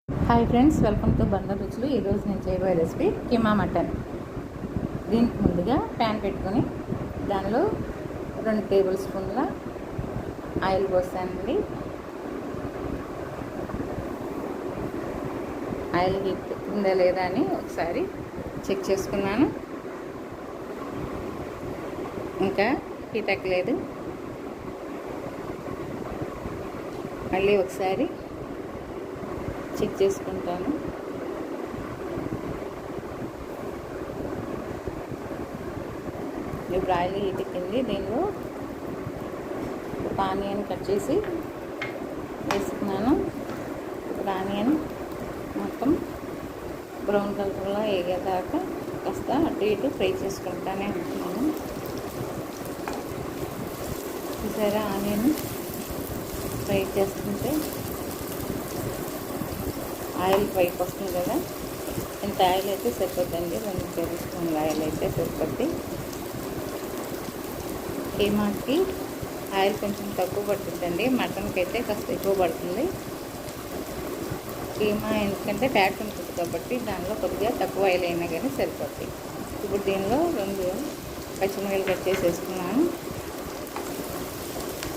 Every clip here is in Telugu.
హాయ్ ఫ్రెండ్స్, వెల్కమ్ టు బండ రుచులు. ఈరోజు నేను చేయబోయే రెసిపీ కీమా మటన్. దీనికి ముందుగా ప్యాన్ పెట్టుకొని దానిలో 2 టేబుల్ స్పూన్ల ఆయిల్ పోసానండి. ఆయిల్ హీట్ ఉందా లేదా అని ఒకసారి చెక్ చేసుకున్నాను. ఇంకా హీట్ ఎక్కలేదు. మళ్ళీ ఒకసారి చెక్ చేసుకుంటాను. ఇప్పుడు ఆయిల్ హీట్ ఎక్కింది. దీనిలో ఒక ఆనియన్ కట్ చేసి వేసుకున్నాను. ఇప్పుడు ఆనియన్ మొత్తం బ్రౌన్ కలర్లో వేగేదాకా కాస్త అటు ఇటు ఫ్రై చేసుకుంటానే ఉంటున్నాను. చూసారా, ఆనియన్ ఫ్రై చేస్తుంటే ఆయిల్ పైకి వస్తుంది కదా. ఇంత ఆయిల్ అయితే సరిపోద్దండి. 2 టేబుల్ స్పూన్ల ఆయిల్ అయితే సరిపోద్ది. కీమాకి ఆయిల్ కొంచెం తక్కువ పడుతుందండి, మటన్కి అయితే కాస్త ఎక్కువ పడుతుంది. కీమా ఎందుకంటే ఫ్యాట్ ఉంటుంది కాబట్టి దానిలో కొద్దిగా తక్కువ ఆయిల్ అయినా కానీ సరిపోద్ది. ఇప్పుడు దీనిలో 2 పచ్చిమిరపకాయలు కట్ చేసి వేసుకున్నాను.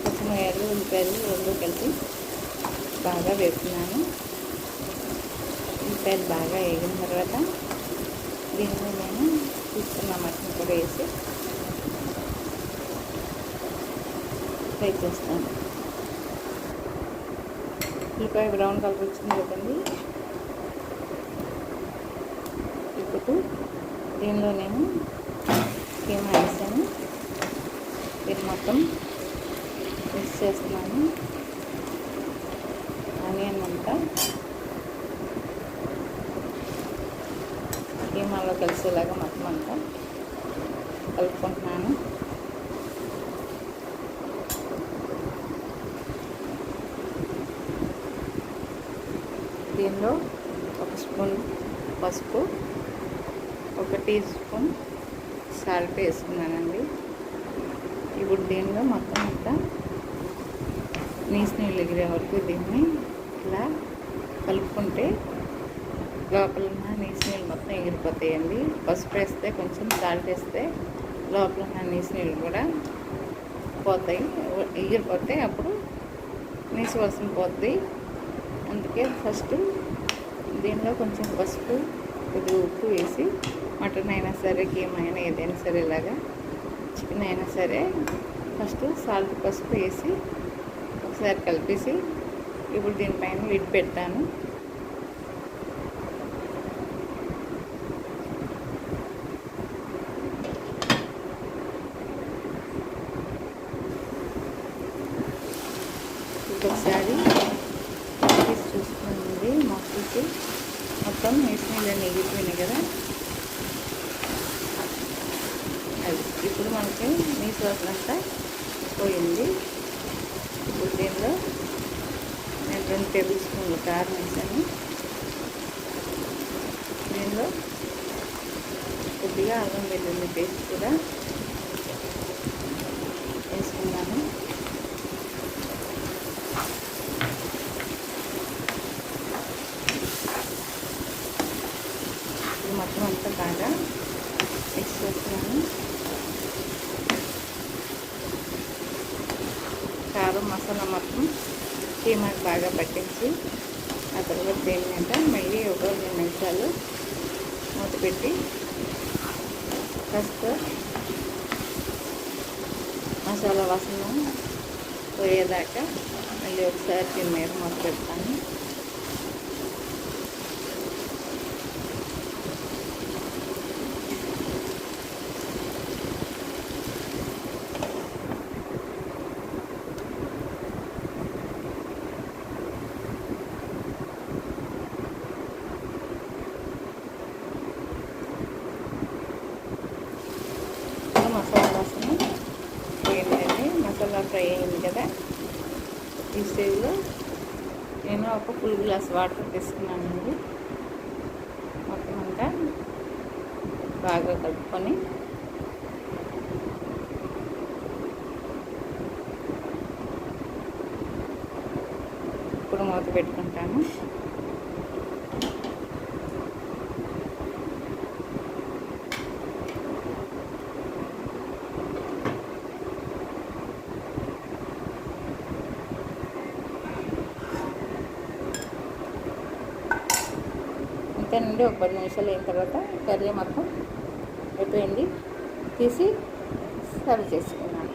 పచ్చిమిరపకాయలు, ఉల్లిపాయలు 2 కలిపి బాగా వేసుకున్నాను. ఉల్లిపాయలు బాగా వేగిన తర్వాత దీనిలో నేను తీసుకున్న మటన్ కూడా వేసి ఫ్రై చేస్తాను. ఉల్లిపాయ బ్రౌన్ కలర్ వచ్చింది కదండి. ఇప్పుడు దీనిలో నేను కీమా వేసాను. ఇది మొత్తం మిక్స్ చేస్తున్నాను. ఆనియన్ అంతా కీమాలో కలిసేలాగా మొత్తం అంతా కలుపుకుంటున్నాను. దీనిలో 1 స్పూన్ పసుపు, 1 టీ స్పూన్ సాల్ట్ వేసుకున్నానండి. ఇప్పుడు దీనిలో మొత్తం అంతా నీళ్ళు ఎగిరే వరకు దీన్ని ఇలా కలుపుకుంటే లోపల ఉన్న నీళ్ళు మొత్తం ఎగిరిపోతాయండి. పసుపు వేస్తే, కొంచెం సాల్ట్ వేస్తే లోపల ఉన్న నీళ్ళు కూడా పోతాయి, ఎగిరిపోతే అప్పుడు నీసు వాసన పోద్ది. అందుకే ఫస్ట్ దీనిలో కొంచెం పసుపు, కొద్దిగా ఉప్పు వేసి, మటన్ అయినా సరే, కీమా అయినా ఏదైనా సరే, ఇలాగా చికెన్ అయినా సరే ఫస్ట్ సాల్ట్, పసుపు వేసి ఒకసారి కలిపేసి ఇప్పుడు దీనిపైన లిడ్ పెట్టాను. ఒకసారి తీసి చూసుకోండి. మొక్కకి మొత్తం నీళ్ళని ఎగిరిపోయినాయి కదా. అది ఇప్పుడు మనకి నీసు వాసన అంతా పోయింది. ఇప్పుడు దీనిలో నేను 2 టేబుల్ స్పూన్ల కారం వేసాను. దీనిలో కొద్దిగా అల్లం వెల్లుల్లి పేస్ట్ కూడా వేసుకున్నాను. మొత్తం అంతా బాగా మిక్స్ చేస్తున్నాను. కారం, మసాలా మొత్తం కీమాకి బాగా పట్టించి ఆ తర్వాత దేని మీద మళ్ళీ ఒక 2 నిమిషాలు మూత పెట్టి కాస్త మసాలా వాసన పోయేదాకా మళ్ళీ ఒకసారి దీని మీద మూత పెడతాను. మసాలా వాసన పోయిందండి. మసాలా ఫ్రై అయింది కదా. ఈ స్టేజ్లో నేను ఒక ఫుల్ గ్లాస్ వాటర్ తీసుకున్నానండి. మొత్తం అంతా బాగా కలుపుకొని ఇప్పుడు మూత పెట్టుకుంటాను. అంతేనండి. ఒక 10 నిమిషాలు అయిన తర్వాత కర్రీ మొత్తం అయిపోయింది. తీసి సర్వ్ చేసుకున్నాను.